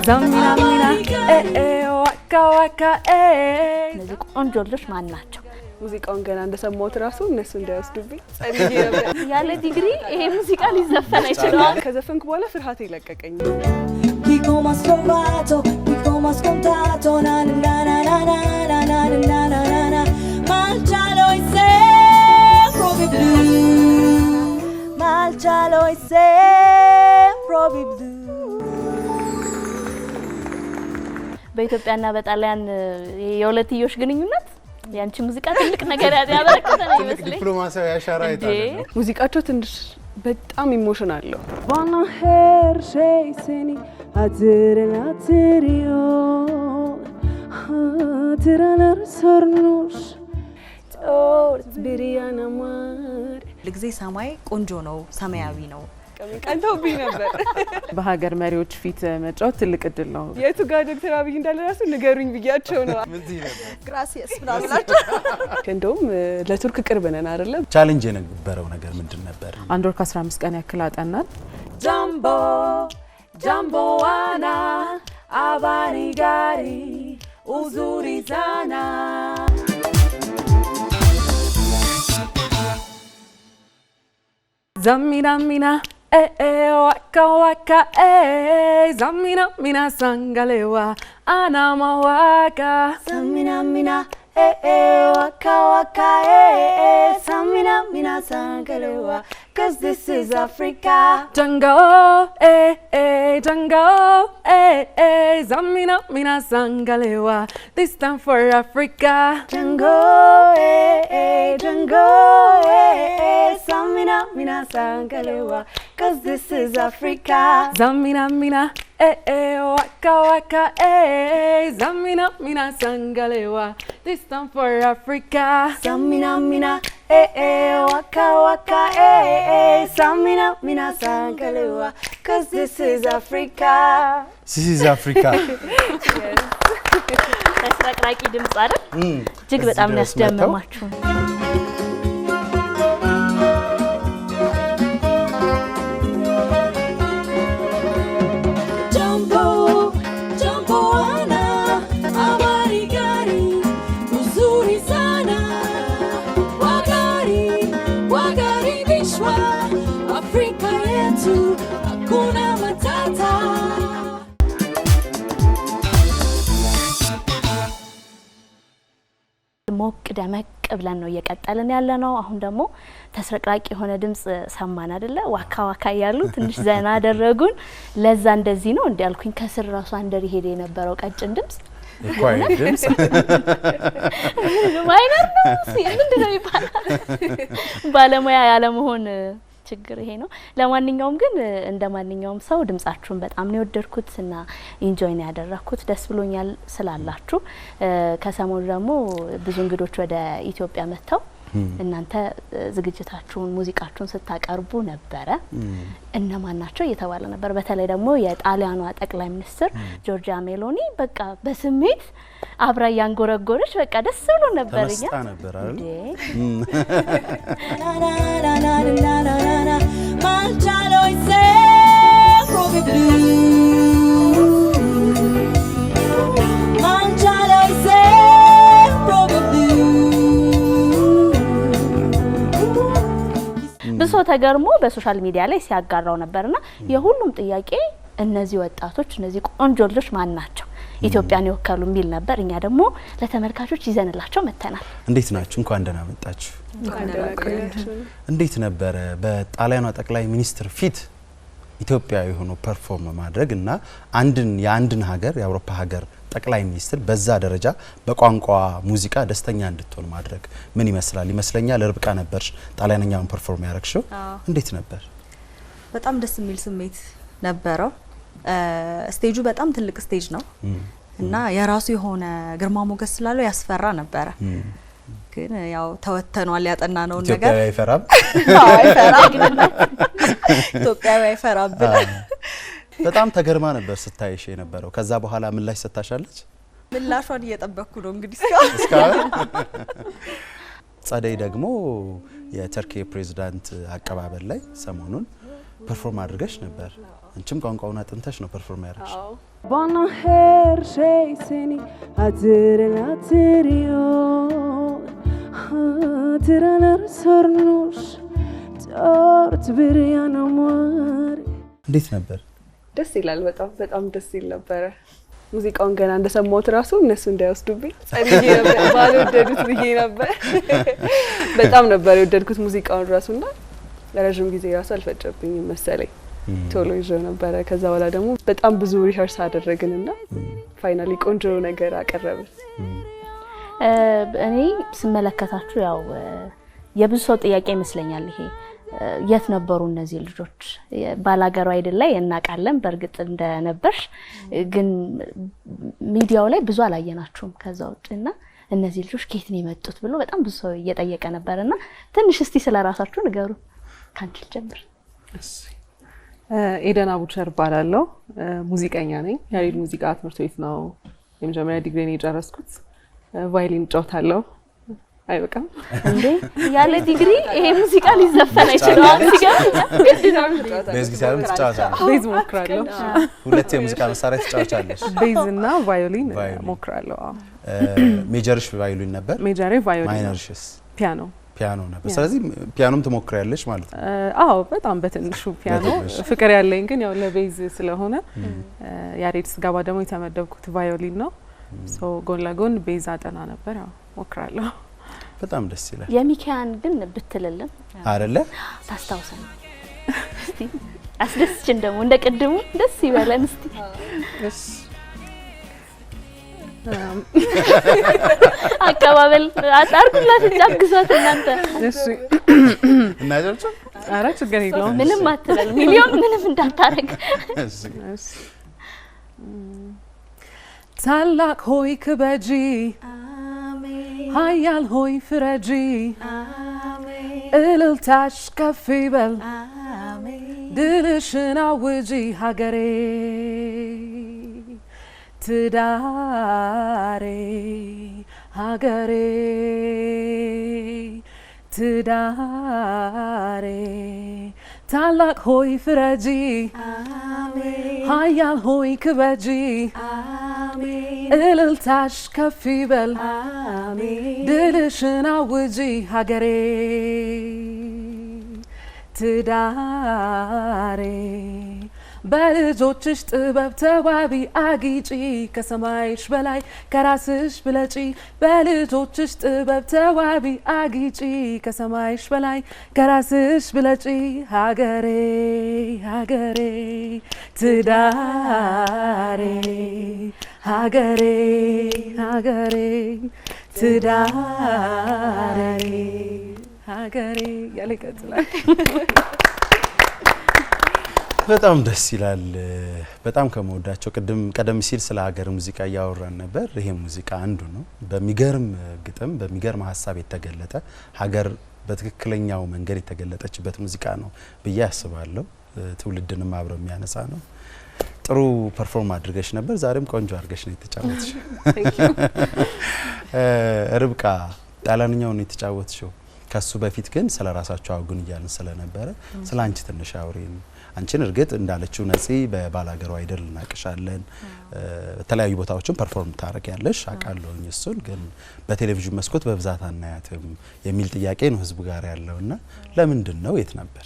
Zamina mina waka waka እነዚህ ቆንጆ ልጆች ማን ናቸው? ሙዚቃውን ገና እንደሰማሁት ራሱ እነሱ እንዳይወስዱብኝ ጸልዬ ነበር። ያለ ዲግሪ ይሄ ሙዚቃ ሊዘፈን አይችልም። ከዘፈንኩ በኋላ ፍርሃት ይለቀቀኝ። Dico más provato, dico más contato, na na na na na na na na na na na. Malcialo e se provi blu, malcialo e se provi blu. በኢትዮጵያና በጣሊያን የሁለትዮሽ ግንኙነት ያንቺ ሙዚቃ ትልቅ ነገር ያበረከተ ነው ይመስለኝ። ዲፕሎማሲያዊ አሻራ ይታያል። ሙዚቃቸው ትንሽ በጣም ኢሞሽናል ነው። ዋና ሄርሼይስኒ አትረናትሪዮ አትራናር ሰርኑሽ ጦርት ብሪያና ማር ለጊዜ ሰማይ ቆንጆ ነው፣ ሰማያዊ ነው። ቀንተውብኝ ነበር። በሀገር መሪዎች ፊት መጫወት ትልቅ እድል ነው። የቱ ጋር ዶክተር አብይ እንዳለ ራሱ ንገሩኝ ብያቸው ነው። ግራሲየስ ብላላችሁ። እንደውም ለቱርክ ቅርብ ነን አይደለ? ቻሌንጅ የነበረው ነገር ምንድን ነበር? አንድ ወር ከ15 ቀን ያክል አጠናን። ጃምቦ ጃምቦ ዋና አባሪ ጋሪ ኡዙሪ ዛና Zamina mina waka waka zamina mina sangalewa anama waka Samina mina waka waka samina mina sangalewa, 'cause this is Africa. Tango tango zamina mina sangalewa, this time for Africa. Tango tango samina mina sangalewa, 'cause this is Africa. Zamina mina waka waka zamina mina sangalewa, this time for Africa. Samina mina waka waka samina mina sangalewa, 'cause this is Africa. This is Africa. ተስራቅራቂ ድምጽ አይደል? እጅግ በጣም ያስደምማችሁ። ሞቅ ደመቅ ብለን ነው እየቀጠልን ያለ ነው። አሁን ደግሞ ተስረቅራቂ የሆነ ድምጽ ሰማን አይደለ? ዋካ ዋካ ያሉ ትንሽ ዘና አደረጉን። ለዛ እንደዚህ ነው እንዲያልኩኝ ከስር ራሱ አንደር ይሄድ የነበረው ቀጭን ድምጽ ኳይ ድምጽ ማይነር ነው ምንድነው ይባላል? ባለሙያ ያለ መሆን ችግር ይሄ ነው። ለማንኛውም ግን እንደማንኛውም ሰው ድምጻችሁን በጣም ነው የወደድኩትና ኢንጆይ ነው ያደረኩት። ደስ ብሎኛል ስላላችሁ። ከሰሞኑ ደግሞ ብዙ እንግዶች ወደ ኢትዮጵያ መጥተው እናንተ ዝግጅታችሁን ሙዚቃችሁን ስታቀርቡ ነበረ። እነማን ናቸው እየተባለ ነበር። በተለይ ደግሞ የጣሊያኗ ጠቅላይ ሚኒስትር ጆርጂያ ሜሎኒ በቃ በስሜት አብራ ያንጎረጎረች በቃ ደስ ብሎ ነበርኛ ነበር አይደል? Malcialo e se provi blu, malcialo e se provi blu. ብዙ ተገርሞ በሶሻል ሚዲያ ላይ ሲያጋራው ነበርና የሁሉም ጥያቄ እነዚህ ወጣቶች እነዚህ ቆንጆ ልጆች ማን ናቸው ኢትዮጵያን ይወከሉ የሚል ነበር። እኛ ደግሞ ለተመልካቾች ይዘንላቸው መተናል። እንዴት ናችሁ? እንኳን ደህና መጣችሁ። እንዴት ነበር በጣሊያኗ ጠቅላይ ሚኒስትር ፊት ኢትዮጵያዊ ሆኖ ፐርፎርም ማድረግ እና የአንድን ሀገር የአውሮፓ ሀገር ጠቅላይ ሚኒስትር በዛ ደረጃ በቋንቋ ሙዚቃ ደስተኛ እንድትሆን ማድረግ ምን ይመስላል? ይመስለኛል ርብቃ ነበር ጣሊያንኛውን ፐርፎርም ያረክሽው። እንዴት ነበር? በጣም ደስ የሚል ስሜት ነበረው። ስቴጁ በጣም ትልቅ ስቴጅ ነው እና የራሱ የሆነ ግርማ ሞገስ ስላለው ያስፈራ ነበረ። ግን ያው ተወተኗል ያጠናነው ነገር ኢትዮጵያዊ አይፈራም። ኢትዮጵያዊ አይፈራም ብለ በጣም ተገርማ ነበር ስታይሽ የነበረው። ከዛ በኋላ ምላሽ ሰጣሻለች? ምላሿን እየጠበቅኩ ነው እንግዲህ እስካሁን። ጸደይ ደግሞ የተርኪ ፕሬዝዳንት አቀባበል ላይ ሰሞኑን ፐርፎርም አድርገሽ ነበር። አንቺም ቋንቋውን አጥንተሽ ነው ፐርፎርም ያደረግሽ። Bana her şey seni hatırlatıyor. Hatıralar sarmış dört bir yanım var. እንዴት ነበር? ደስ ይላል። በጣም ደስ ይል ነበረ። ሙዚቃውን ገና እንደሰማሁት ራሱ እነሱ እንዳይወስዱብኝ ጸልዬ ነበር። ባልወደዱት ብዬ ነበር። በጣም ነበር የወደድኩት ሙዚቃውን ራሱና ለረጅም ጊዜ ራሱ አልፈጨብኝም መሰለኝ። ቶሎ ይዤው ነበረ። ከዛ በኋላ ደግሞ በጣም ብዙ ሪኸርስ አደረግንና ፋይናሊ ቆንጆ ነገር አቀረብን። እኔ ስመለከታችሁ ያው የብዙ ሰው ጥያቄ ይመስለኛል ይሄ የት ነበሩ እነዚህ ልጆች? ባላገሩ አይደል ላይ እናቃለን በርግጥ እንደነበርሽ፣ ግን ሚዲያው ላይ ብዙ አላየናችሁም ከዛ ውጭና እነዚህ ልጆች ከየት ነው የመጡት ብሎ በጣም ብዙ ሰው እየጠየቀ ነበርና ትንሽ እስቲ ስለራሳችሁ ንገሩ። ካንቺ ጀምር። ኤደን አቡቸር እባላለሁ። ሙዚቀኛ ነኝ። ያሬድ ሙዚቃ ትምህርት ቤት ነው የመጀመሪያ ዲግሪን የጨረስኩት። ቫዮሊን እጫወታለሁ። አይበቃም እንዴ? ያለ ዲግሪ ይሄ ሙዚቃ ሊዘፈን አይችልም። ቤዝ ጊታርም ትጫወታለሽ? ቤዝ ሞክራለሁ። ሁለት የሙዚቃ መሳሪያ ትጫወቻለሽ? ቤዝ እና ቫዮሊን ሞክራለሁ። ሜጀርሽ ቫዮሊን ነበር? ሜጀሬ ቫዮሊን። ማይነርሽስ? ፒያኖ ነበር። ስለዚህ ፒያኖም ትሞክሪያለሽ ማለት ነው? አዎ በጣም በትንሹ ፒያኖ ፍቅር ያለኝ ግን ያው ለቤዝ ስለሆነ ያሬድ ስጋባ ደግሞ የተመደብኩት ቫዮሊን ነው። ሶ ጎን ለጎን ቤዝ አጠና ነበር። አዎ ሞክራለሁ። በጣም ደስ ይላል። የሚካያን ግን ብትልልን አይደለ? ታስታውሰን እስቲ አስደስችን ደግሞ እንደ ቅድሙ ደስ ይበለን እስቲ። እሺ አቀባበል አጣርኩላት እንጃግዟት እናንተ። እሺ እናጀርቹ አራ ችግር የለውም። ምንም አትበል ሚሊዮን ምንም እንዳታረግ። እሺ ታላቅ ሆይ ክበጂ ኃያል ሆይ ፍረጂ እልልታሽ ከፍ ይበል ድልሽን አውጂ ሀገሬ ትዳሬ ሀገሬ ትዳሬ ታላቅ ሆይ ፍረጂ ኃያል ሆይ ክበጂ እልልታሽ ከፍ ይበል ድልሽን አውጂ ሀገሬ ትዳሬ በልጆችሽ ጥበብ ተዋቢ አጊጪ ከሰማይሽ በላይ ከራስሽ ብለጪ በልጆችሽ ጥበብ ተዋቢ አጊጪ ከሰማይሽ በላይ ከራስሽ ብለጪ ሀገሬ ሀገሬ ትዳሬ ሀገሬ ሀገሬ ትዳሬ ሀገሬ ያለ ይቀጥላል። በጣም ደስ ይላል። በጣም ከመወዳቸው ቀደም ሲል ስለ ሀገር ሙዚቃ እያወራን ነበር። ይሄ ሙዚቃ አንዱ ነው። በሚገርም ግጥም በሚገርም ሀሳብ የተገለጠ ሀገር በትክክለኛው መንገድ የተገለጠችበት ሙዚቃ ነው ብዬ አስባለሁ። ትውልድንም አብረው የሚያነሳ ነው። ጥሩ ፐርፎርም አድርገሽ ነበር። ዛሬም ቆንጆ አድርገሽ ነው የተጫወትሽ። ርብቃ ጣሊያንኛውን ነው የተጫወትሽው። ከሱ በፊት ግን ስለ ራሳቸው አውጉን እያልን ስለነበረ ስለ አንቺ ትንሽ አውሪን። አንቺን እርግጥ እንዳለችው ነፂ በባላገሩ አይደል እናቅሻለን፣ በተለያዩ ቦታዎችን ፐርፎርም ታረጊያለሽ አውቃለሁኝ። እሱን ግን በቴሌቪዥን መስኮት በብዛት አናያትም የሚል ጥያቄ ነው ህዝቡ ጋር ያለውና ለምንድን ነው? የት ነበር?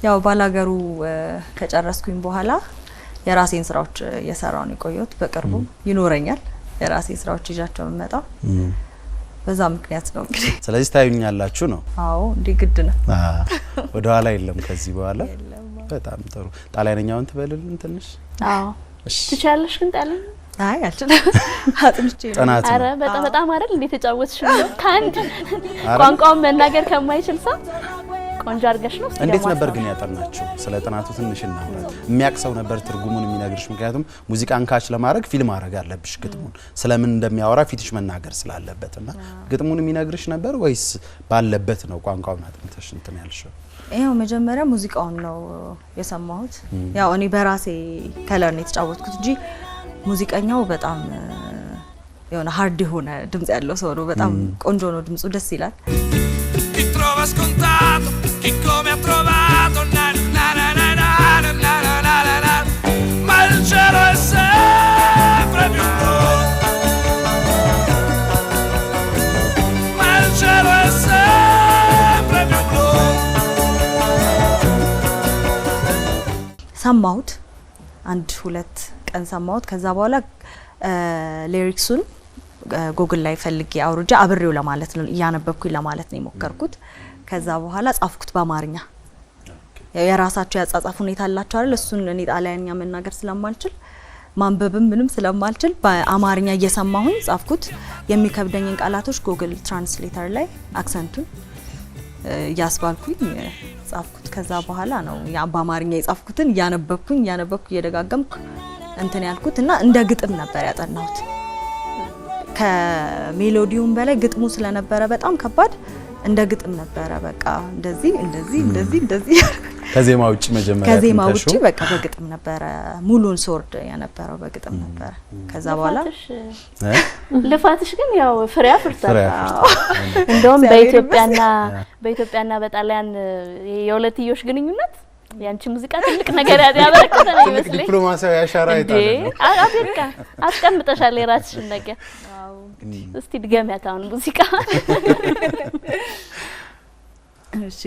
ያው ባላገሩ ከጨረስኩኝ በኋላ የራሴን ስራዎች እየሰራሁ ነው የቆየሁት። በቅርቡ ይኖረኛል የራሴ ስራዎች ይዣቸው መጣው። በዛ ምክንያት ነው እንግዲህ። ስለዚህ ታዩኛላችሁ ነው? አዎ እንዴ ግድ ነው። ወደ ኋላ የለም ከዚህ በኋላ። በጣም ጥሩ። ጣሊያንኛውን ትበልልን ትንሽ? አዎ ትቻለሽ ግን ጣሊያን? አይ አልችልም። አጥንቼ ነው። አረ በጣም አይደል እንዴ ተጫወትሽ ነው? ካንድ ቋንቋውን መናገር ከማይችል ሰው ቆንጆ አድርገሽ ነው። እንዴት ነበር ግን ያጠናችሁ? ስለ ጥናቱ ትንሽ እናውራ። የሚያቅሰው ነበር ትርጉሙን የሚነግርሽ? ምክንያቱም ሙዚቃን ካች ለማድረግ ፊልም ማድረግ አለብሽ። ግጥሙን ስለምን እንደሚያወራ ፊትሽ መናገር ስላለበትና ግጥሙን የሚነግርሽ ነበር ወይስ ባለበት ነው ቋንቋውን አጥንተሽ እንትን ያልሽው? ያው መጀመሪያ ሙዚቃውን ነው የሰማሁት። ያው እኔ በራሴ ከለር ነው የተጫወትኩት እንጂ ሙዚቀኛው በጣም የሆነ ሃርድ የሆነ ድምጽ ያለው ሰው ነው። በጣም ቆንጆ ነው ድምጹ፣ ደስ ይላል። Chi trova scontato, chi come ha trovato ሰማሁት 1-2 ቀን ሰማሁት። ከዛ በኋላ ሊሪክሱን ጉግል ላይ ፈልጌ አውርጄ አብሬው ለማለት ነው እያነበብኩኝ ለማለት ነው የሞከርኩት። ከዛ በኋላ ጻፍኩት በአማርኛ። የራሳቸው ያጻጻፍ ሁኔታ አላቸው አይደል? እሱን እኔ ጣሊያንኛ መናገር ስለማልችል ማንበብም ምንም ስለማልችል በአማርኛ እየሰማሁኝ ጻፍኩት። የሚከብደኝን ቃላቶች ጉግል ትራንስሌተር ላይ አክሰንቱን እያስባልኩኝ ጻፍኩት። ከዛ በኋላ ነው በአማርኛ የጻፍኩትን እያነበብኩኝ እየደጋገምኩ እንትን ያልኩት እና እንደ ግጥም ነበር ያጠናሁት። ከሜሎዲውም በላይ ግጥሙ ስለነበረ በጣም ከባድ እንደ ግጥም ነበረ። በቃ እንደዚህ ከዜማ ውጪ መጀመሪያ ከዜማ ውጪ በቃ በግጥም ነበረ ሙሉን ሶርድ የነበረው በግጥም ነበረ። ከዛ በኋላ ልፋትሽ ግን ያው ፍሬ አፍርቷል። እንደውም በኢትዮጵያና በጣሊያን የሁለትዮሽ ግንኙነት ያንቺ ሙዚቃ ትልቅ ነገር ያበረከተ ነው ይመስለኝ። ዲፕሎማሲያዊ አሻራ ይጣላል። አቤካ አስቀምጠሻል የራስሽን ነገር። እስቲ ድገሚያት አሁን ሙዚቃ። እሺ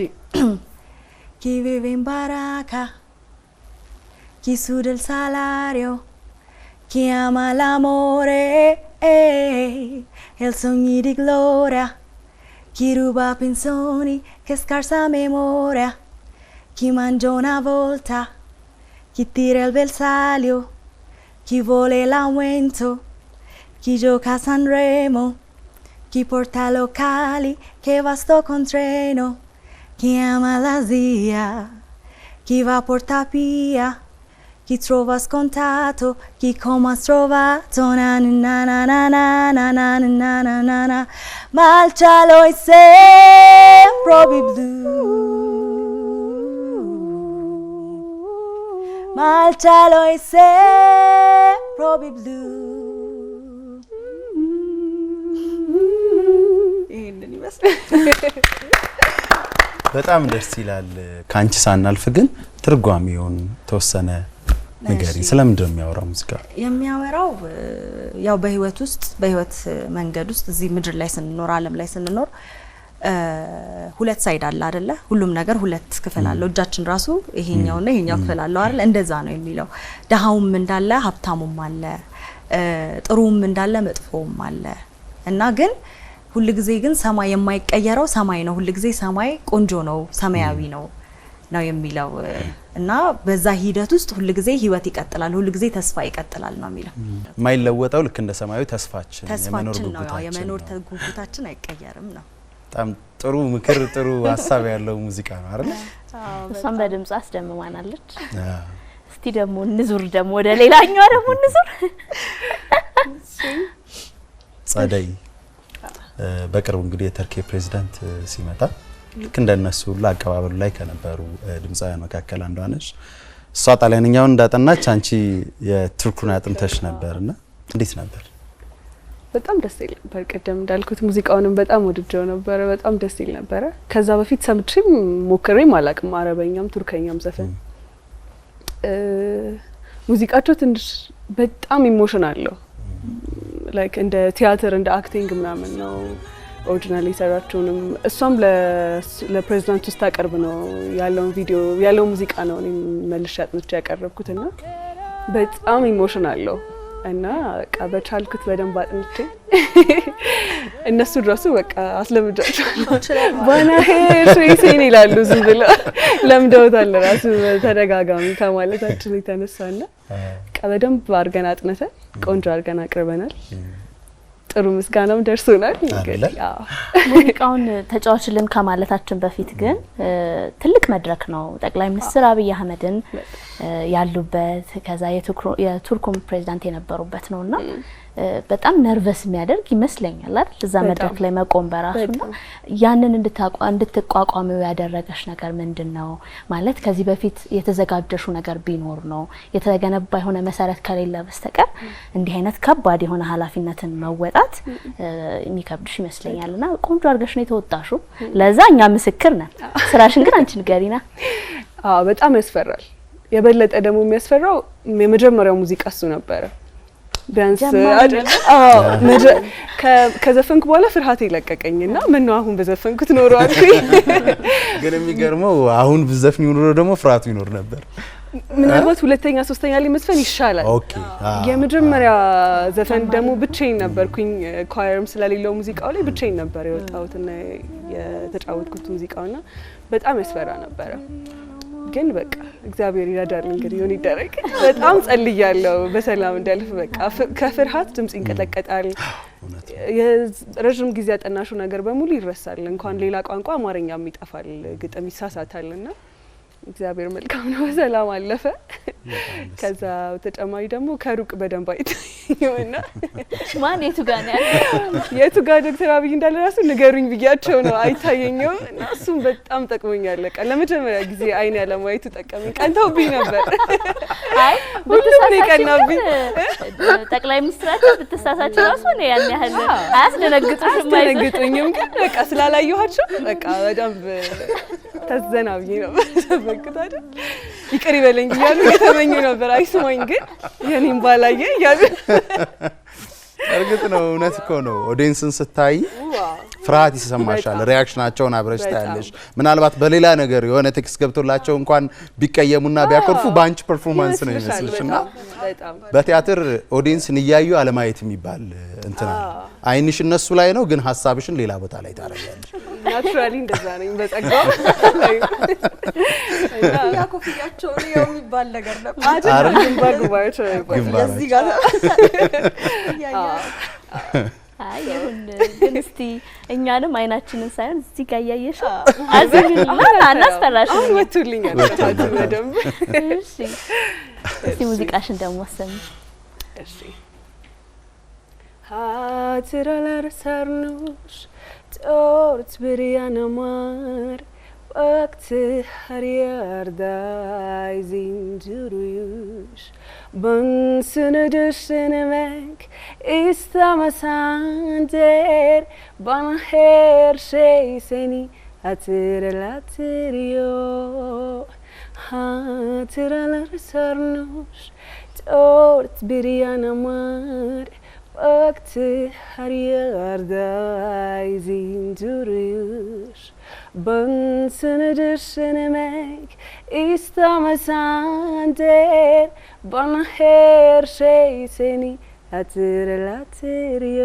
Chi vive in baracca, chi suda il salario, chi ama l'amore e il sogno di gloria, chi ruba pensioni che scarsa memoria, chi mangia una volta, chi tira il bersaglio, chi vuole l'aumento, chi gioca a Sanremo, chi porta locali che va sto con treno. Chi ama la zia, chi va a portare via, chi trova scontato, chi come ha trovato, na na na na na na na na na na na. Ma il cielo è sempre blu, ma il cielo è sempre blu. ይሄንን ይመስላል። በጣም ደስ ይላል። ካንቺ ሳናልፍ ግን ትርጓሜውን ተወሰነ ንገሪኝ። ስለምንድን ነው የሚያወራው ሙዚቃ? የሚያወራው ያው በህይወት መንገድ ውስጥ እዚህ ምድር ላይ ስንኖር ዓለም ላይ ስንኖር ሁለት ሳይድ አለ አይደለ? ሁሉም ነገር ሁለት ክፍል አለው። እጃችን ራሱ ይሄኛውና ይሄኛው ክፍል አለው አይደል? እንደዛ ነው የሚለው። ደሃውም እንዳለ ሀብታሙም አለ፣ ጥሩም እንዳለ መጥፎም አለ እና ግን ሁሉ ጊዜ ግን ሰማይ የማይቀየረው ሰማይ ነው። ሁሉ ጊዜ ሰማይ ቆንጆ ነው፣ ሰማያዊ ነው የሚለው እና በዛ ሂደት ውስጥ ሁሉ ጊዜ ህይወት ይቀጥላል፣ ሁሉ ጊዜ ተስፋ ይቀጥላል ነው የሚለው። የማይለወጠው ልክ እንደ ሰማያዊ ተስፋችን የመኖር ጉጉታችን አይቀየርም ነው። በጣም ጥሩ ምክር፣ ጥሩ ሀሳብ ያለው ሙዚቃ ነው አይደል? እሷም በድምጽ አስደምማናለች። እስቲ ደግሞ እንዙር፣ ደግሞ ወደ ሌላኛው ደግሞ እንዙር። ጸደይ በቅርቡ እንግዲህ የተርኪ ፕሬዝዳንት ሲመጣ ልክ እንደነሱ ለአቀባበሉ ላይ ከነበሩ ድምጻውያን መካከል አንዷ ነሽ። እሷ ጣሊያንኛውን እንዳጠናች አንቺ የቱርኩን አጥንተሽ ነበርና እንዴት ነበር? በጣም ደስ ይል ነበር። ቀደም እንዳልኩት ሙዚቃውንም በጣም ወድጀው ነበር። በጣም ደስ ይል ነበር። ከዛ በፊት ሰምቼም ሞክሬም አላቅም አረበኛም ቱርከኛም ዘፈን። ሙዚቃቸው ትንሽ በጣም ኢሞሽን አለው። ላይክ እንደ ቲያትር እንደ አክቲንግ ምናምን ነው ኦሪጂናሊ ሰራቸውንም እሷም ለፕሬዝዳንቱ ስታቀርብ ነው ያለውን ቪዲዮ ያለው ሙዚቃ ነው እኔ መልሼ አጥንቼ ያቀረብኩትና በጣም ኢሞሽን አለው እና በቃ በቻልኩት በደንብ አጥንቼ እነሱ ድረሱ በቃ አስለምጃቸዋለሁ። ባና ሄሽሪሲን ይላሉ ዝም ብለው ለምደውታል ራሱ ተደጋጋሚ ከማለታችን የተነሳና በቃ በደንብ አድርገን አጥንተን ቆንጆ አድርገን አቅርበናል። ጥሩ ምስጋናም ደርሶናል። ሙዚቃውን ተጫዋችልን ከማለታችን በፊት ግን ትልቅ መድረክ ነው። ጠቅላይ ሚኒስትር አብይ አህመድን ያሉበት ከዛ የቱርኩም ፕሬዝዳንት የነበሩበት ነውና በጣም ነርቨስ የሚያደርግ ይመስለኛል አይደል? እዛ መድረክ ላይ መቆም በራሱና ያንን እንድትቋቋሚው ያደረገሽ ነገር ምንድነው? ማለት ከዚህ በፊት የተዘጋጀሹ ነገር ቢኖር ነው የተገነባ የሆነ መሰረት ከሌለ በስተቀር እንዲህ አይነት ከባድ የሆነ ኃላፊነትን መወጣት የሚከብድሽ ይመስለኛልና ቆንጆ አድርገሽ ነው የተወጣሽው። ለዛ እኛ ምስክር ነን። ስራሽን ግን አንቺ ንገሪና። በጣም ያስፈራል። የበለጠ ደግሞ የሚያስፈራው የመጀመሪያው ሙዚቃ እሱ ነበረ። ቢያንስ ከዘፈንኩ በኋላ ፍርሃት ይለቀቀኝና ምን ነው አሁን በዘፈንኩት ኖሮ አልኩኝ። ግን የሚገርመው አሁን በዘፈን ኖሮ ደግሞ ፍርሃቱ ይኖር ነበር። ምናልባት ሁለተኛ ሶስተኛ ላይ መስፈን ይሻላል። ኦኬ የመጀመሪያ ዘፈን ደግሞ ብቻዬን ነበርኩኝ። ኳየርም ስለሌለው ሙዚቃው ላይ ብቻዬን ነበር የወጣሁትና የተጫወትኩት ሙዚቃውና በጣም ያስፈራ ነበረ። ግን በቃ እግዚአብሔር ይረዳል እንግዲህ ይሁን ይደረግ። በጣም ጸልያለሁ በሰላም እንዳልፍ። በቃ ከፍርሃት ድምጽ ይንቀጠቀጣል። የረጅም ጊዜ ያጠናሹ ነገር በሙሉ ይረሳል። እንኳን ሌላ ቋንቋ አማርኛም ይጠፋል፣ ግጥም ይሳሳታልና እግዚአብሔር መልካም ነው። በሰላም አለፈ። ከዛ በተጨማሪ ደግሞ ከሩቅ በደንብ አይታየውና ማን የቱ ጋር ነው ያለው? የቱ ጋር ዶክተር አብይ እንዳለ ራሱ ንገሩኝ ብያቸው ነው አይታየኝም። እና እሱም በጣም ጠቅሞኛል። በቃ ለመጀመሪያ ጊዜ አይን ያለማየቱ ጠቀመኝ። ቀንተውብኝ ነበር። አይ ሁሉም ነው የቀናብኝ። ጠቅላይ ሚኒስትራችን ብትሳሳቸው ራሱ ነው ያን ያህል አያስደነግጡኝም። ግን በቃ ስላላየኋቸው በቃ በደንብ ተዘናብኝ ነበር። ተበክታ አይደል ይቅር ይበለኝ እያሉ የተመኙ ነበር። አይስማኝ ግን የኔን ባላየ እያሉ እርግጥ ነው እውነት እኮ ነው። ኦዲየንስን ስታይ ፍርሃት ይሰማሻል። ሪያክሽናቸውን አብረሽ ታያለሽ። ምናልባት በሌላ ነገር የሆነ ቴክስት ገብቶላቸው እንኳን ቢቀየሙና ቢያኮርፉ ባንች ፐርፎርማንስ ነው የሚመስልሽና በቲያትር ኦዲየንስን እያዩ አለማየት የሚባል እንትና አይንሽ እነሱ ላይ ነው፣ ግን ሀሳብሽን ሌላ ቦታ ላይ ታረጋለሽ። ናቹራሊ እንደዛ ነኝ በጸጋው ያ ኮፍያቸው ነው የሚባል ነገር ነበር አይደል? ግንባርቸው የዚህ ጋር አይ ይሁን። ግን እስቲ እኛንም አይናችንን ሳይሆን እዚህ ጋር ያያየሽ አዝኝና አናስፈራሽ። አሁን ወጥቶልኛል በደንብ። እሺ እስቲ ሙዚቃሽን ደግሞ አሰሚ። እሺ ሃትራላር ሳርኖሽ ጦርት ብሪያናማር ወቅት ሀሪያርዳይ ዚንጅሩዩሽ በንስንድሽን መክ ኢስታመሳንዴር ባንሄር ሼይሴኒ አትረላትሪዮ ሃትራላር ሳርኖሽ ጦርት ብሪያናማር ወቅት ሀሪያርዳይ ዚንጅሩዩሽ በንስንድሽን መክ ኢስታመሳንዴር ባንሄር ሼይሴኒ አትረላትሪዮ።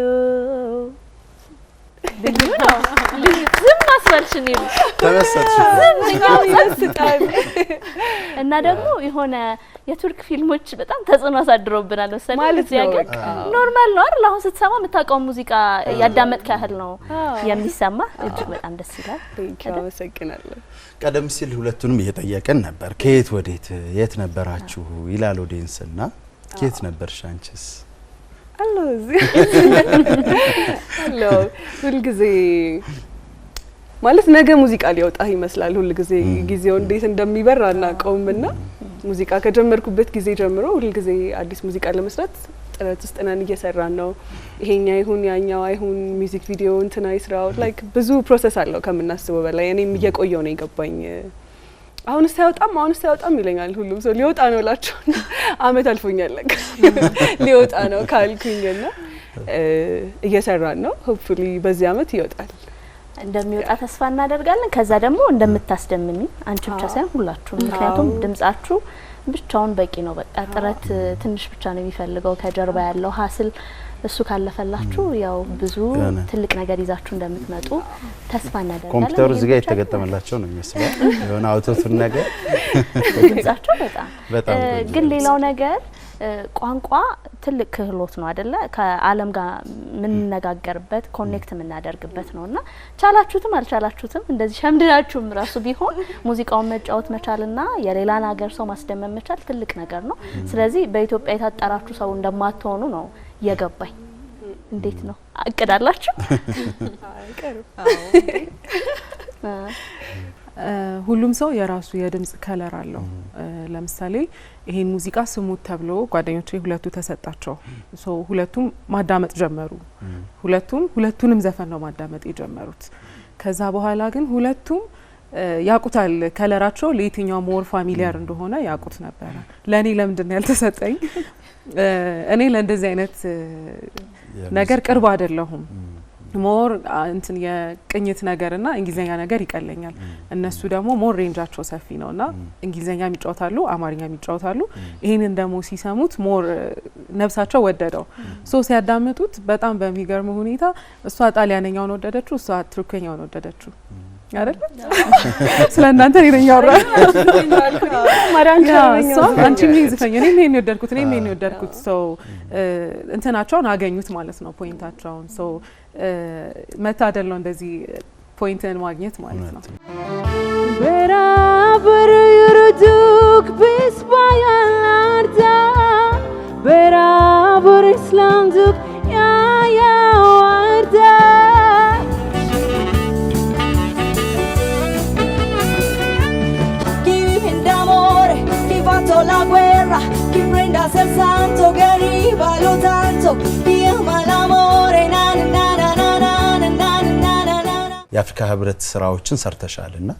ልዩ ነው። ልዩ ዝም አስፈልሽን ይሉ ተመሰጥሽ እና ደግሞ የሆነ የቱርክ ፊልሞች በጣም ተጽዕኖ አሳድሮብናል መሰለኝ ማለት ነው። ኖርማል ነው አይደል? አሁን ስትሰማ የምታውቀው ሙዚቃ ያዳመጥክ ያህል ነው የሚሰማ። እጅግ በጣም ደስ ይላል። አመሰግናለሁ። ቀደም ሲል ሁለቱንም እየጠየቀን ነበር፣ ከየት ወዴት የት ነበራችሁ ይላል ኦዲየንስና ከየት ነበርሽ አንቺስ? አሎ እዚህ አሎ ሁልጊዜ ማለት ነገ ሙዚቃ ሊወጣ ይመስላል። ሁልጊዜ ጊዜው እንዴት እንደሚበር አናውቀውምና ሙዚቃ ከጀመርኩበት ጊዜ ጀምሮ ሁልጊዜ አዲስ ሙዚቃ ለመስራት ጥረት ውስጥ ነን፣ እየሰራን ነው። ይሄኛ ይሁን ያኛው አይሁን ሚውዚክ ቪዲዮ እንትና ይስራው ላይክ ብዙ ፕሮሰስ አለው ከምናስበው በላይ። እኔም እየቆየው ነው የገባኝ። አሁንስ አይወጣም ይለኛል ሁሉም ሰው። ሊወጣ ነው እላቸው አመት አልፎኛል ለካ ሊወጣ ነው ካልኩኝና እየሰራን ነው። ሆፕፉሊ በዚህ አመት ይወጣል። እንደሚወጣ ተስፋ እናደርጋለን። ከዛ ደግሞ እንደምታስደምኒ አንቺ ብቻ ሳይሆን ሁላችሁም። ምክንያቱም ድምጻችሁ ብቻውን በቂ ነው። በቃ ጥረት ትንሽ ብቻ ነው የሚፈልገው። ከጀርባ ያለው ሀስል እሱ ካለፈላችሁ ያው ብዙ ትልቅ ነገር ይዛችሁ እንደምትመጡ ተስፋ እናደርጋለን። ኮምፒውተሩ እዚህ ጋር የተገጠመላቸው ነው የሚመስለው የሆነ አውቶቱን ነገር ድምጻችሁ በጣም ግን ሌላው ነገር ቋንቋ ትልቅ ክህሎት ነው አይደለ? ከዓለም ጋር የምንነጋገርበት ኮኔክት የምናደርግበት ነውና ቻላችሁትም አልቻላችሁትም እንደዚህ ሸምድናችሁም ራሱ ቢሆን ሙዚቃውን መጫወት መቻልና የሌላን ሀገር ሰው ማስደመም መቻል ትልቅ ነገር ነው። ስለዚህ በኢትዮጵያ የታጠራችሁ ሰው እንደማትሆኑ ነው የገባኝ። እንዴት ነው አቅዳላችሁ? ሁሉም ሰው የራሱ የድምጽ ከለር አለው። ለምሳሌ ይሄን ሙዚቃ ስሙት ተብሎ ጓደኞቼ ሁለቱ ተሰጣቸው። ሁለቱም ማዳመጥ ጀመሩ። ሁለቱንም ዘፈን ነው ማዳመጥ የጀመሩት። ከዛ በኋላ ግን ሁለቱም ያቁታል ከለራቸው ለየትኛው ሞር ፋሚሊያር እንደሆነ ያቁት ነበር። ለኔ ለምንድን ያልተሰጠኝ? እኔ ለእንደዚህ አይነት ነገር ቅርብ አይደለሁም። ሞር እንትን የቅኝት ነገርና እንግሊዘኛ ነገር ይቀለኛል። እነሱ ደግሞ ሞር ሬንጃቸው ሰፊ ነውና እንግሊዘኛ የሚጫወታሉ፣ አማርኛ የሚጫወታሉ። ይሄንን ደግሞ ሲሰሙት ሞር ነፍሳቸው ወደደው። ሶ ሲያዳምጡት በጣም በሚገርም ሁኔታ እሷ ጣሊያንኛውን ወደደችው፣ እሷ ቱርክኛውን ወደደችው አይደል? ስለእናንተ ይረኛው አንቺ ምን ይዝፈኝ እኔ ምን ይወደድኩት እኔ ምን ይወደድኩት ሶ እንትናቸውን አገኙት ማለት ነው ፖይንታቸውን። ሶ መታደል ነው እንደዚህ ፖይንትን ማግኘት ማለት ነው። በራበር ይሩዱክ ቢስባያላርዳ በራበር ኢስላምዱክ ያያዋርዳ la guerra, chi prenda il santo, che arriva lo tanto, chi ama l'amore, na na na na na na na na na na. የአፍሪካ ህብረት ስራዎችን ሰርተሻልና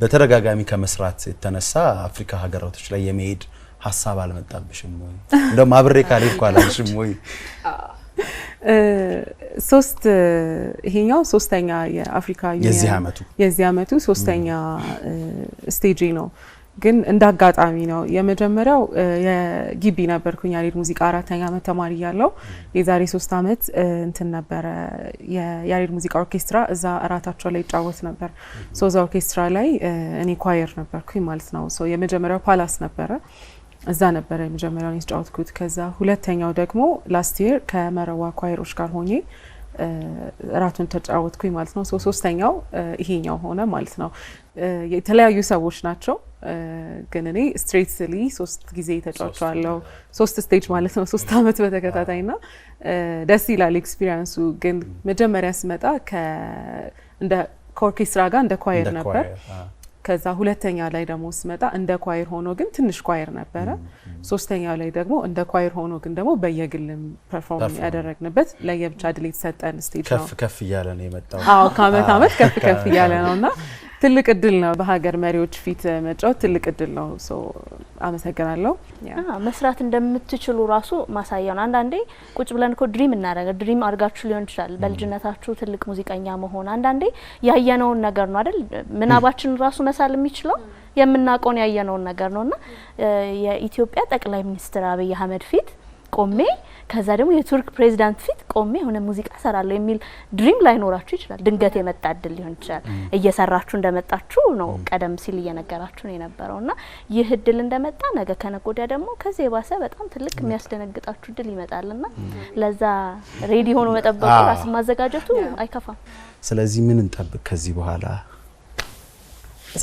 በተደጋጋሚ ከመስራት የተነሳ አፍሪካ ሀገራቶች ላይ የመሄድ ሀሳብ አልመጣብሽም ወይ? እንደውም አብሬ ካልሄድኩ አላልሽም ወይ? ይሄኛው ሶስተኛ የአፍሪካ ዩኒየን የዚህ አመቱ ሶስተኛ ስቴጅ ነው። ግን እንዳጋጣሚ ነው። የመጀመሪያው የጊቢ ነበርኩኝ ያሬድ ሙዚቃ 4ኛ አመት ተማሪ ያለው የዛሬ 3 አመት እንትን ነበረ የያሬድ ሙዚቃ ኦርኬስትራ እዛ አራታቸው ላይ ጫወት ነበር። ሶ ዛ ኦርኬስትራ ላይ እኔ ኳየር ነበርኩኝ ማለት ነው። ሶ የመጀመሪያው ፓላስ ነበረ እዛ ነበረ የመጀመሪያውን የተጫወትኩት። ከዛ ሁለተኛው ደግሞ ላስት ይር ከመረዋ ኳየሮች ጋር ሆኜ ራቱን ተጫወትኩኝ ማለት ነው። ሶ ሶስተኛው ይሄኛው ሆነ ማለት ነው። የተለያዩ ሰዎች ናቸው ግን እኔ ስትሬትሊ 3 ጊዜ ተጫውቻለሁ 3 ስቴጅ ማለት ነው 3 አመት በተከታታይና ደስ ይላል ኤክስፒሪየንሱ። ግን መጀመሪያ ስመጣ እንደ ኦርኬስትራ ጋር እንደ ኳየር ነበር። ከዛ ሁለተኛ ላይ ደግሞ ስመጣ እንደ ኳየር ሆኖ ግን ትንሽ ኳየር ነበረ። ሶስተኛው ላይ ደግሞ እንደ ኳየር ሆኖ ግን ደግሞ በየግልም ፐርፎርም ያደረግንበት ለየብቻ ድል የተሰጠን ስቴጅ ነው። ከፍ እያለ ነው የመጣው። አዎ ከአመት አመት ከፍ እያለ ነውና ትልቅ እድል ነው። በሀገር መሪዎች ፊት መጫወት ትልቅ እድል ነው። ሶ አመሰግናለሁ። መስራት እንደምትችሉ ራሱ ማሳያ ነው። አንዳንዴ ቁጭ ብለን እኮ ድሪም አድርጋችሁ ሊሆን ይችላል በልጅነታችሁ ትልቅ ሙዚቀኛ መሆን። አንዳንዴ ያየነውን ነገር ነው አይደል ምናባችን ራሱ መሳል የሚችለው የምናቆን ያየነውን ነገር ነውና የኢትዮጵያ ጠቅላይ ሚኒስትር አብይ አህመድ ፊት ቆሜ ከዛ ደግሞ የቱርክ ፕሬዝዳንት ፊት ቆሜ ሆነ ሙዚቃ ሰራለሁ የሚል ድሪም ላይኖራችሁ ይችላል። ድንገት የመጣ እድል ሊሆን ይችላል። እየሰራችሁ እንደመጣችሁ ነው ቀደም ሲል እየነገራችሁ ነው የነበረውና ይህ እድል እንደመጣ ነገ ከነጎዳ ደግሞ ከዚህ የባሰ በጣም ትልቅ የሚያስደነግጣችሁ እድል ይመጣልና ለዛ ሬዲ ሆኖ መጠበቁ ራስ ማዘጋጀቱ አይከፋም። ስለዚህ ምን እንጠብቅ ከዚህ በኋላ?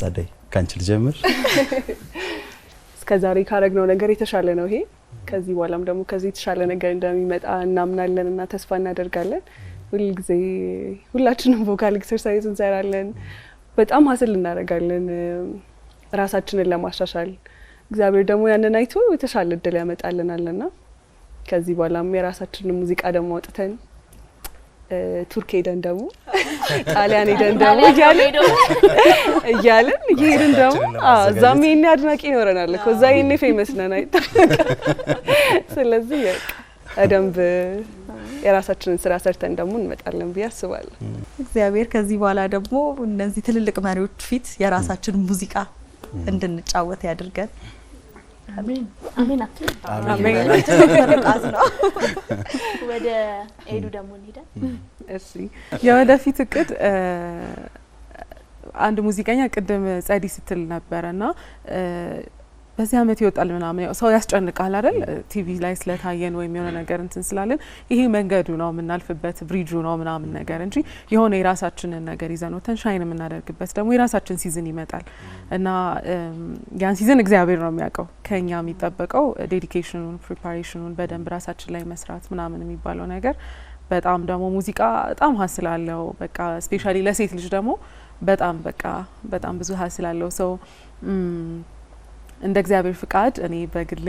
ጸደይ ካንቺ ልጀምር። እስከዛሬ ካረግነው ነገር የተሻለ ነው ይሄ። ከዚህ በኋላም ደግሞ ከዚህ የተሻለ ነገር እንደሚመጣ እናምናለንና ተስፋ እናደርጋለን። ሁልጊዜ ሁላችንም ቮካል ኤክሰርሳይዝ እንሰራለን፣ በጣም ሀስል እናደርጋለን ራሳችንን ለማሻሻል። እግዚአብሔር ደግሞ ያንን አይቶ የተሻለ እድል ያመጣልናልና ከዚህ በኋላም የራሳችንን ሙዚቃ ደግሞ አውጥተን ቱርክ ሄደን ደግሞ ጣሊያን ሄደን ደግሞ እያለን እየሄድን ደግሞ እዛም የኔ አድናቂ ይኖረናል እኮ እዛ የኔ ፌመስ ነን አይታወቅም። ስለዚህ በደንብ የራሳችንን ስራ ሰርተን ደግሞ እንመጣለን ብዬ አስባለሁ። እግዚአብሔር ከዚህ በኋላ ደግሞ እነዚህ ትልልቅ መሪዎች ፊት የራሳችን ሙዚቃ እንድንጫወት ያድርገን። አሜን አሜን አሜን። ወደ ኤዱ ደግሞ እንሄዳለን። እሺ የወደፊት እቅድ አንድ ሙዚቀኛ ቅድም ጸዲ ስትል ነበርና በዚህ አመት ይወጣል ምናምን ሰው ያስጨንቃል አይደል? ቲቪ ላይ ስለታየን ወይ የሆነ ነገር እንትን ስላለን ይሄ መንገዱ ነው የምናልፍበት ብሪጁ ነው ምናምን ነገር እንጂ የሆነ የራሳችንን ነገር ይዘን ወተን ሻይን የምናደርግበት ደግሞ የራሳችን ሲዝን ይመጣል እና ያን ሲዝን እግዚአብሔር ነው የሚያውቀው። ከኛ የሚጠበቀው ዴዲኬሽኑን ፕሪፓሬሽኑን በደንብ ራሳችን ላይ መስራት ምናምን የሚባለው ነገር በጣም ደግሞ ሙዚቃ በጣም ሀስላለው በቃ ስፔሻሊ ለሴት ልጅ ደግሞ በጣም ብዙ ሀስላለው ሰው እንደ እግዚአብሔር ፍቃድ እኔ በግሌ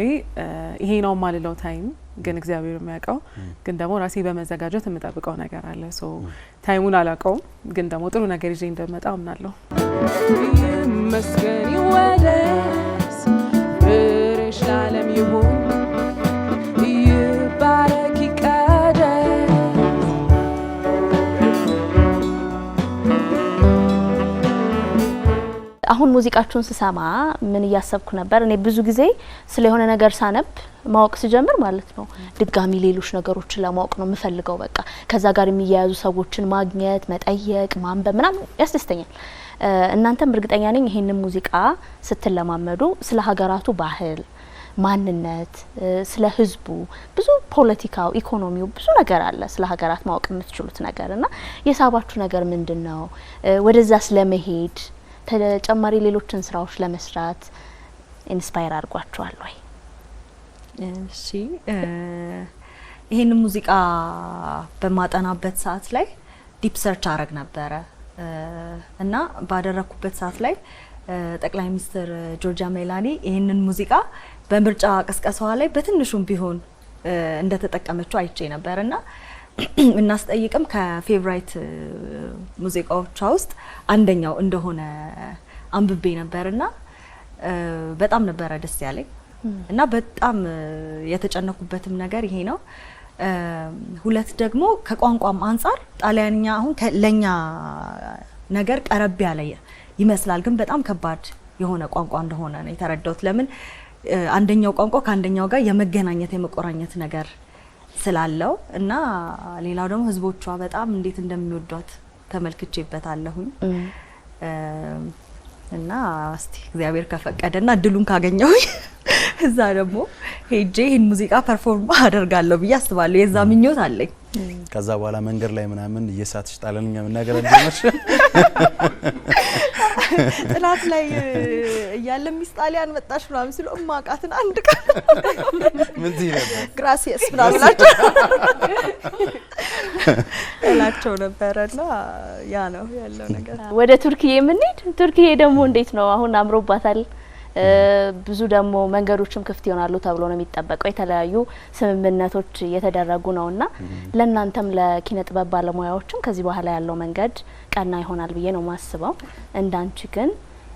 ይሄ ነው ማልለው ታይም ግን እግዚአብሔር የሚያውቀው ግን ደግሞ ራሴ በመዘጋጀት የምጠብቀው ነገር አለ። ሶ ታይሙን አላውቀውም ግን ደግሞ ጥሩ ነገር ይዤ እንደመጣ አምናለሁ። መስገን ይወደስ ፍሬሽ ለዓለም ይሁን ይባረክ ይቀደስ ሙዚቃችሁን ስሰማ ምን እያሰብኩ ነበር? እኔ ብዙ ጊዜ ስለሆነ ነገር ሳነብ ማወቅ ሲጀምር ማለት ነው ድጋሚ ሌሎች ነገሮችን ለማወቅ ነው የምፈልገው። በቃ ከዛ ጋር የሚያያዙ ሰዎችን ማግኘት፣ መጠየቅ፣ ማንበብ ምናምን ያስደስተኛል። እናንተም እርግጠኛ ነኝ ይሄንን ሙዚቃ ስትለማመዱ ስለ ሀገራቱ ባህል፣ ማንነት፣ ስለ ህዝቡ ብዙ ፖለቲካው፣ ኢኮኖሚው ብዙ ነገር አለ ስለ ሀገራት ማወቅ የምትችሉት ነገር እና የሳባችሁ ነገር ምንድነው? ወደዛ ስለመሄድ ተጨማሪ ሌሎችን ስራዎች ለመስራት ኢንስፓየር አድርጓችኋል ወይ? እሺ ይሄን ሙዚቃ በማጠናበት ሰዓት ላይ ዲፕ ሰርች አረግ ነበረ እና ባደረኩበት ሰዓት ላይ ጠቅላይ ሚኒስትር ጆርጂያ ሜላኒ ይሄንን ሙዚቃ በምርጫ ቅስቀሳዋ ላይ በትንሹም ቢሆን እንደተጠቀመችው አይቼ ነበርና እናስጠይቅም ከፌቨራይት ሙዚቃዎቿ ውስጥ አንደኛው እንደሆነ አንብቤ ነበርና በጣም ነበረ ደስ ያለኝ እና በጣም የተጨነኩበትም ነገር ይሄ ነው። ሁለት ደግሞ ከቋንቋም አንፃር ጣሊያንኛ አሁን ለኛ ነገር ቀረብ ያለ ይመስላል፣ ግን በጣም ከባድ የሆነ ቋንቋ እንደሆነ ነው የተረዳሁት። ለምን አንደኛው ቋንቋ ከአንደኛው ጋር የመገናኘት የመቆራኘት ነገር ስላለው እና ሌላው ደግሞ ህዝቦቿ በጣም እንዴት እንደሚወዷት ተመልክቼበታለሁኝ እና እስቲ እግዚአብሔር ከፈቀደና እድሉን ካገኘሁኝ እዛ ደግሞ ሄጄ ይህን ሙዚቃ ፐርፎርም አደርጋለሁ ብዬ አስባለሁ። የዛ ምኞት አለኝ። ከዛ በኋላ መንገድ ላይ ምናምን እየሳትሽ ጣሊያንኛ መናገር እንደመርሽ ጥላት ላይ እያለ ሚስ ጣሊያን መጣሽ ምናምን ሲሉ እማቃትን አንድ ቀን ምን ነበር ግራሲየስ ምናምን እላቸው ነበርና ያ ነው ያለው ነገር። ወደ ቱርኪዬ የምንሄድ ቱርኪዬ ደግሞ እንዴት ነው አሁን አምሮባታል? ብዙ ደግሞ መንገዶችም ክፍት ይሆናሉ ተብሎ ነው የሚጠበቀው። የተለያዩ ስምምነቶች እየተደረጉ ነውና ለእናንተም ለኪነ ጥበብ ባለሙያዎችም ከዚህ በኋላ ያለው መንገድ ቀና ይሆናል ብዬ ነው ማስበው። እንዳንቺ ግን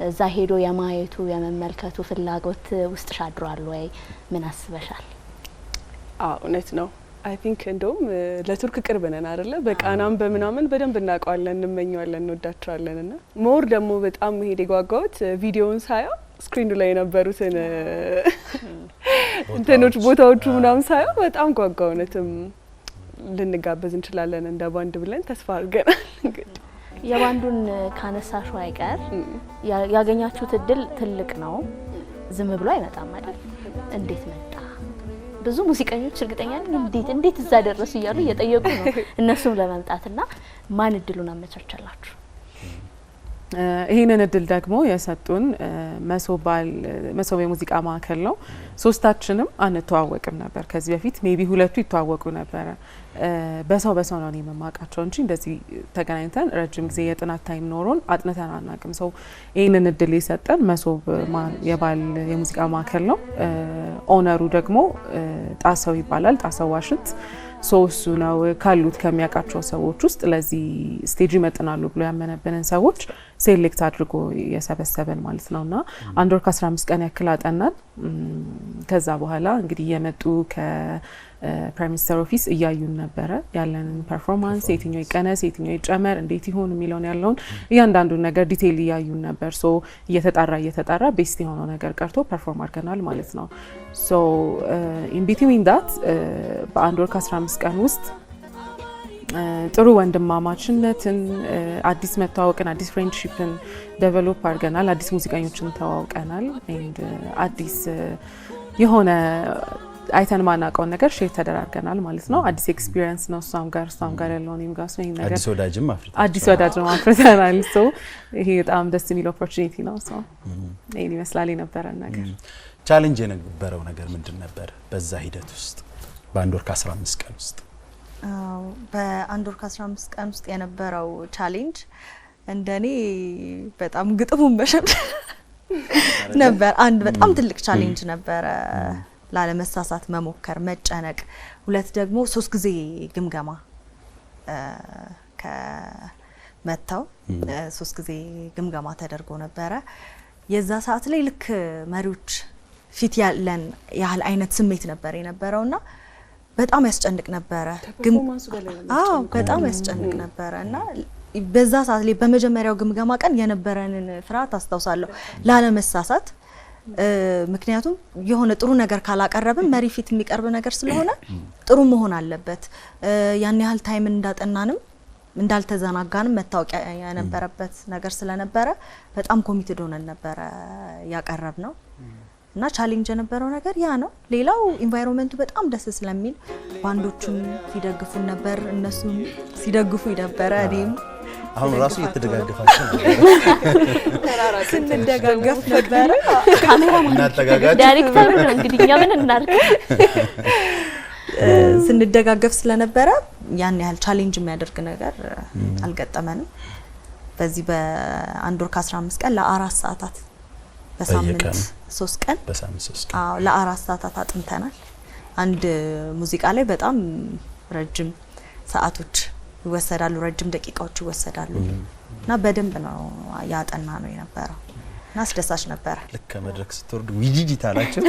እዛ ሄዶ የማየቱ የመመልከቱ ፍላጎት ውስጥ ሻድሯል ወይ? ምን አስበሻል? እውነት ነው። አይ ቲንክ እንደውም ለቱርክ ቅርብ ነን አይደለ? በቃናም በምናምን በደንብ እናውቀዋለን፣ እንመኘዋለን፣ እንወዳቸዋለንና ሞር ደግሞ በጣም መሄድ የጓጓሁት ቪዲዮውን ሳየው ስክሪኑ ላይ የነበሩትን እንትኖች ቦታዎቹ ምናምን ሳየው በጣም ጓጓ። እውነትም ልንጋበዝ እንችላለን እንደ ባንድ ብለን ተስፋ አድርገናል። እንግዲህ የባንዱን ካነሳሹ አይቀር ያገኛችሁት እድል ትልቅ ነው። ዝም ብሎ አይመጣም አይደል? እንዴት መጣ? ብዙ ሙዚቀኞች እርግጠኛ ነኝ እንዴት እዛ ደረሱ እያሉ እየጠየቁ ነው እነሱም ለመምጣትና ማን እድሉን አመቻቸላችሁ? ይሄንን እድል ደግሞ የሰጡን መሶብ የሙዚቃ ማዕከል ነው። ሶስታችንም አንተዋወቅም ነበር ከዚህ በፊት። ሜቢ ሁለቱ ይተዋወቁ ነበረ። በሰው ነው እኔ የማውቃቸው እንጂ እንደዚህ ተገናኝተን ረጅም ጊዜ የጥናት ታይም ኖሮን አጥንተን አናውቅም። ሰው ይሄንን እድል የሰጠን መሶብ የባህል የሙዚቃ ማዕከል ነው። ኦነሩ ደግሞ ጣሰው ይባላል፣ ጣሰው ዋሽንት። እሱ ነው ካሉት ከሚያውቃቸው ሰዎች ውስጥ ለዚህ ስቴጅ ይመጥናሉ ብሎ ያመነበንን ሰዎች ሴሌክት አድርጎ የሰበሰበን ማለት ነውና አንድ ወር ከ15 ቀን ያክል አጠናን። ከዛ በኋላ እንግዲህ የመጡ ከፕራይም ሚኒስተር ኦፊስ እያዩን ነበረ ያለንን ፐርፎርማንስ፣ የትኛው ይቀነስ የትኛው ይጨመር እንዴት ይሆን የሚለውን ያለውን እያንዳንዱን ነገር ዲቴይል እያዩን ነበር። ሶ እየተጣራ ቤስት የሆነው ነገር ቀርቶ ፐርፎርም አድርገናል ማለት ነው። ሶ ኢን ቢትዊን ዳት በአንድ ወር ከ15 ቀን ውስጥ ጥሩ ወንድማማችነትን፣ አዲስ መተዋወቅን፣ አዲስ ፍሬንድሺፕን ዴቨሎፕ አድርገናል። አዲስ ሙዚቀኞችን ተዋውቀናል። ኤንድ አዲስ የሆነ አይተን ማናውቀውን ነገር ሼር ተደራርገናል ማለት ነው። አዲስ ኤክስፒሪየንስ ነው እሷም ጋር ያለው እኔም ጋር ነው። ይሄ ነገር አዲስ ወዳጅም አፍርተናል። ሶ ይሄ በጣም ደስ የሚል ኦፖርቹኒቲ ነው። ሶ ይሄን ይመስላል የነበረን ነገር። ቻሌንጅ የነበረው ነገር ምንድን ነበር በዛ ሂደት ውስጥ በአንድ ወር ከ15 ቀን ውስጥ? በአንድ ወር ከ15 ቀን ውስጥ የነበረው ቻሌንጅ እንደኔ በጣም ግጥሙን መሸምደድ ነበር። አንድ በጣም ትልቅ ቻሌንጅ ነበረ። ላለመሳሳት መሞከር፣ መጨነቅ። ሁለት ደግሞ 3 ጊዜ ግምገማ ከመተው 3 ጊዜ ግምገማ ተደርጎ ነበረ። የዛ ሰዓት ላይ ልክ መሪዎች ፊት ያለን ያህል አይነት ስሜት ነበር የነበረውና በጣም ያስጨንቅ ነበረ። በጣም ያስጨንቅ ነበረ እና በዛ ሰዓት ላይ በመጀመሪያው ግምገማ ቀን የነበረንን ፍርሃት አስታውሳለሁ ላለመሳሳት ምክንያቱም የሆነ ጥሩ ነገር ካላቀረብን መሪ ፊት የሚቀርብ ነገር ስለሆነ ጥሩ መሆን አለበት ያን ያህል ታይም እንዳጠናንም እንዳልተዘናጋንም መታወቂያ የነበረበት ነገር ስለነበረ በጣም ኮሚትድ ሆነን ነበር ያቀረብነው እና ቻሌንጅ የነበረው ነገር ያ ነው ሌላው ኢንቫይሮንመንቱ በጣም ደስ ስለሚል ባንዶቹም ሲደግፉን ነበር እነሱም ሲደግፉ ነበር እኔም አሁን ራሱ እየተደጋገፋችሁ ስንደጋገፍ ነበር ካሜራማን እናጠጋጋችሁ ዳይሬክተሩ ነው እንግዲህ እኛ ምን እናርግ ስንደጋገፍ ስለነበረ ያን ያህል ቻሌንጅ የሚያደርግ ነገር አልገጠመንም በዚህ በአንድ ወር ከ15 ቀን ለ4 ሰዓታት በሳምንት 3 ቀን በሳምንት 3 ቀን አዎ ለ4 ሰዓታት አጥንተናል አንድ ሙዚቃ ላይ በጣም ረጅም ሰዓቶች ይወሰዳሉ ረጅም ደቂቃዎች ይወሰዳሉ እና በደንብ ነው ያጠና ነው የነበረው እና አስደሳች ነበር ልክ መድረክ ስትወርድ ዊጂጂ ታላችሁ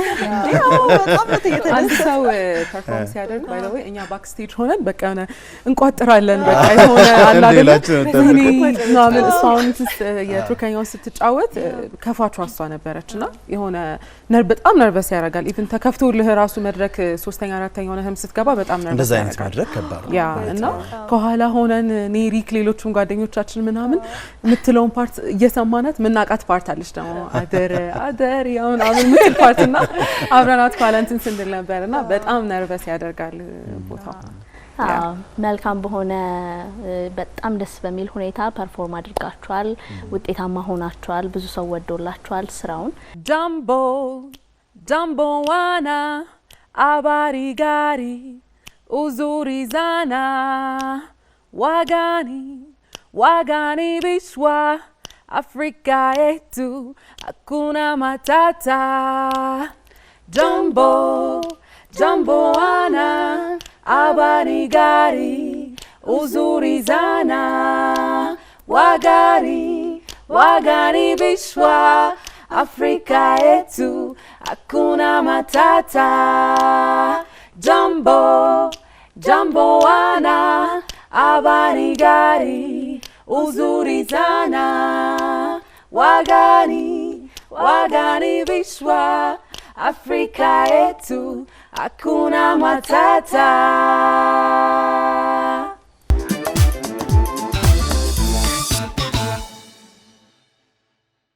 በጣም አንድ ሰው ፐርፎርም ሲያደርግ ባይ ዘ ወይ እኛ ባክ ስቴጅ ሆነን በቃ የሆነ እንቋጥራለን በቃ የሆነ አላደለ እኔ ምናምን እሷን የቱርካኛውን ስትጫወት ከፋቿ እሷ ነበረችና የሆነ በጣም ነርቨስ ያደርጋል ኢቭን ተከፍቶልህ ራሱ መድረክ 3ኛ 4ኛ ሆነህም ስትገባ በጣም ነርቨስ እንደዛ አይነት መድረክ ከባድ ያ እና ከኋላ ሆነን ኔሪክ ሌሎቹም ጓደኞቻችን ምናምን የምትለውን ፓርት እየሰማናት ምናቃት ፓርት አለች ደግሞ አደር ያውን አሁን ምትል ፓርትና አብረናት ኳለንትን ስንል ነበርና በጣም ነርቨስ ያደርጋል ቦታው መልካም በሆነ በጣም ደስ በሚል ሁኔታ ፐርፎርም አድርጋችኋል ውጤታማ ሆናችኋል ብዙ ሰው ወዶላችኋል ስራውን Dumbo wana abarigari uzuri zana wagani bishwa Afrika yetu hakuna matata Dumbo wana abarigari uzuri zana wagani bishwa Afrika yetu hakuna matata Dumbo wana abarigari uzuri sana wagani bishwa Afrika yetu hakuna matata